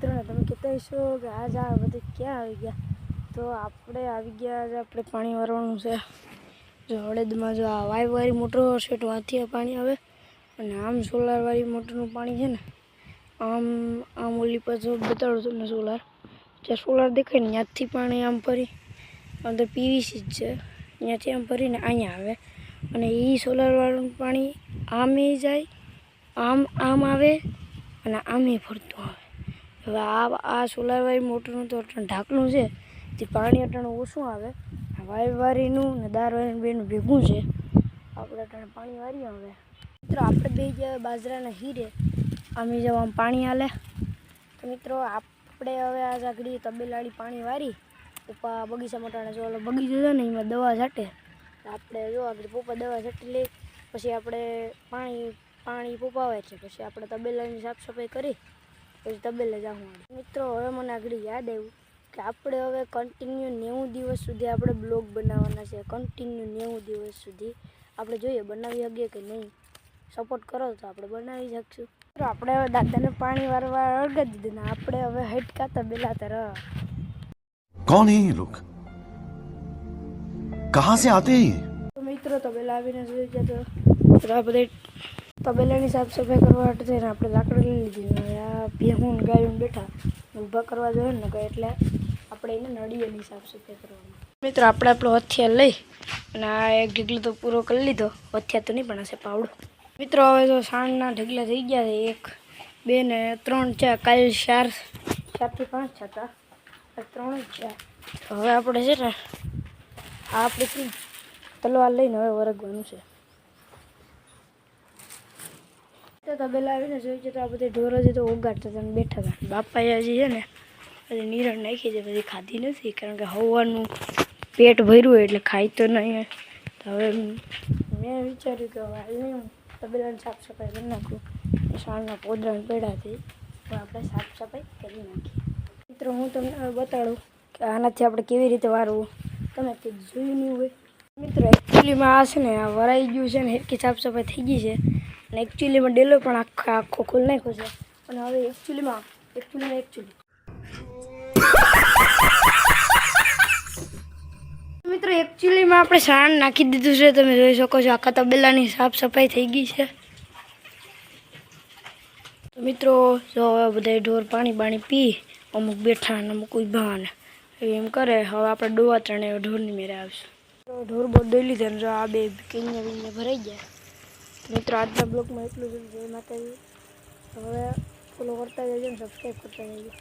મિત્રોને તમે કહેતા હશો કે આજ આ બધે ક્યાં આવી ગયા, તો આપણે આવી ગયા આજે આપણે પાણી વારવાનું છે. જો હળદમાં જો આ વાયવાળી મોટર છે તો આથી પાણી આવે, અને આમ સોલારવાળી મોટરનું પાણી છે ને આમ ઓલી પર જો બતાડું તમને સોલાર, જ્યાં સોલાર દેખાય ને ત્યાંથી પાણી આમ ફરી અંદર પીવીસી જ છે, ત્યાંથી આમ ફરીને અહીંયા આવે, અને એ સોલારવાળું પાણી આમે જાય, આમ આવે અને આમે ફરતું આવે. હવે આ સોલારવાળી મોટરનું તો ઢાંકણું છે, તે પાણી અટાણું ઓછું આવે. આ વાયવાળીનું ને દારવાળીનું બેનું ભેગું છે. આપણે અટાણે પાણી વારીએ. હવે મિત્રો આપણે બે ગયા બાજરાના હીરે, આમે જવા પાણી હાલે. તો મિત્રો આપણે હવે આ જાગડી તબેલાળી પાણી વારી પપ્પા બગીચામાં અટાણે જો બગીચો છે ને એમાં દવા છાંટે. આપણે જો આગળ પપ્પા દવા છાંટી લે, પછી આપણે પાણી પપાવે છે, પછી આપણે તબેલાની સાફ સફાઈ કરી પછી તબેલે જવું. મિત્રો હવે મને આગળ યાદ આવ્યું કે આપણે હવે કન્ટિન્યુ 90 દિવસ સુધી આપણે બ્લોગ બનાવવાના છે. કન્ટિન્યુ 90 દિવસ સુધી આપણે જોઈએ બનાવી શકીએ કે નહીં. સપોર્ટ કરો તો આપણે બનાવી શકશું. તો આપણે હવે દાદાને પાણી વારવા અળગાવી દીધું ને આપણે હવે હટકા તબેલા તરફ. कौन है ये लोग, कहाँ से आते हैं ये? તો મિત્રો તબેલા આવીને જોઈ ગયા તો આ બધે તબેલાની સાફ સફાઈ કરવા માટે થઈને આપણે લાકડી લઈ લીધી. હવે આ ભેહું ગાયું બેઠા ઊભા કરવા જોઈએ ને એટલે આપણે એને નળીએની સાફ સફાઈ કરવાની. મિત્રો આપણે આપણો હથિયાર લઈ અને આ એક ઢગલો તો પૂરો કરી લીધો. હથિયાર તો નહીં પણ હશે પાવડો. મિત્રો હવે તો સાંજના ઢગલા થઈ ગયા છે. 1 2 ને 3 4, કાલ 4 થી 5 હતા, 3 જ છે. હવે આપણે છે ને આ આપણે તલવાર લઈને હવે વરગવાનું છે. તો તબેલા આવીને જોઈ છે તો આ બધી ઢોરો છે તો ઉગાડતા હતા બેઠા હતા. બાપાએ હજી છે ને હજી નિરણ નાખી છે, બધી ખાધી નથી કારણ કે હવાનું પેટ ભર્યું હોય એટલે ખાઈ તો નહીં. તો હવે મેં વિચાર્યું કે હવે હાલ નહીં હું તબેલાની સાફ સફાઈ કરી નાખું. સાંજના પોદરાને પેડાથી તો આપણે સાફ સફાઈ કરી નાખીએ. મિત્રો હું તમને હવે બતાડું કે આનાથી આપણે કેવી રીતે વારવું. તમે કંઈક જોયું નહીં હોય. મિત્રો એકચ્યુઅલીમાં આ છે ને આ વરાઈ ગયું છે ને એટલી સાફ સફાઈ થઈ ગઈ છે, અને એકચ્યુઅલીમાં ડેલો પણ આખો ખોલી નાખ્યો છે. અને હવે એકચ્યુઅલીમાં મિત્રો એકચ્યુઅલીમાં આપણે સાણ નાખી દીધું છે. તમે જોઈ શકો છો આખા તબેલાની સાફ સફાઈ થઈ ગઈ છે. તો મિત્રો જો હવે બધા ઢોર પાણી પી, અમુક બેઠા ને અમુક ઊભા ને એમ કરે. હવે આપણે ડોવા ત્રણે ઢોરની મેરે આવશું. તો ઢોર બહુ દઈ લીધા ને જો આ બે કિન્યા ભરાઈ ગયા. મિત્રો આજના બ્લોગમાં એટલું જ. જય માતાજી. હવે ફોલો કરતા જજો ને સબસ્ક્રાઈબ કરતા જજો.